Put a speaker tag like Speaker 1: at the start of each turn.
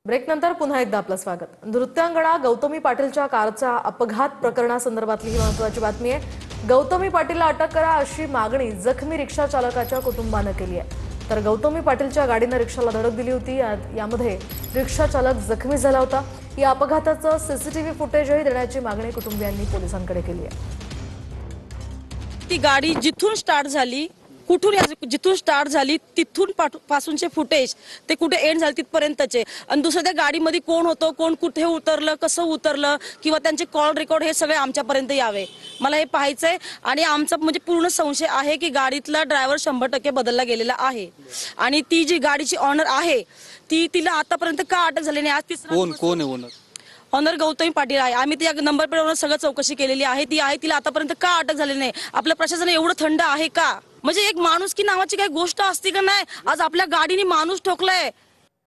Speaker 1: Break नंतर पुन्हा एकदा आपलं स्वागत। नृत्यांगणा गौतमी पाटीलच्या कारच्या अपघात प्रकरणासंदर्भातली ही महत्त्वाची बातमी आहे। गौतमी पाटीलला अटक करा अशी मागणी जखमी रिक्षा चालकाच्या कुटुंबाने केली आहे। तर गौतमी पाटीलच्या गाडीने रिक्षाला धडक दिली होती। यामध्ये रिक्षा चालक जखमी झाला होता। या अपघाताचं सीसीटीव्ही फुटेजही देण्याची मागणी कुटुंबियांनी पोलिसांकडे केली आहे।
Speaker 2: ती गाडी जिथून स्टार्ट झाली, कुठून जिथून स्टार्ट झाली तिथून पासूनचे फुटेज ते कुठे एंड झाले तिथपर्यंतचे, आणि दुसऱ्या त्या गाडीमध्ये कोण होतं, कोण कुठे उतरलं, कसं उतरलं किंवा त्यांचे कॉल रेकॉर्ड हे सगळे आमच्यापर्यंत यावे, मला हे पाहायचंय। आणि आमचा म्हणजे पूर्ण संशय आहे की गाडीतला ड्रायव्हर 100% बदलला गेलेला आहे, आणि ती जी गाडीची ऑनर आहे तिला आतापर्यंत का अटक झाली नाही। आज तिसरा
Speaker 3: कोण आहे
Speaker 2: ऑनर गौतमी पाटील आहे। आम्ही त्या नंबर प्लेटवर सगळं चौकशी केलेली आहे, ती आहे, तिला आतापर्यंत का अटक झाली नाही। आपलं प्रशासन एवढं थंड आहे का? म्हणजे एक माणूस की नावाची काही गोष्ट असते का नाही? आज आपल्या गाडीने माणूस ठोकलाय।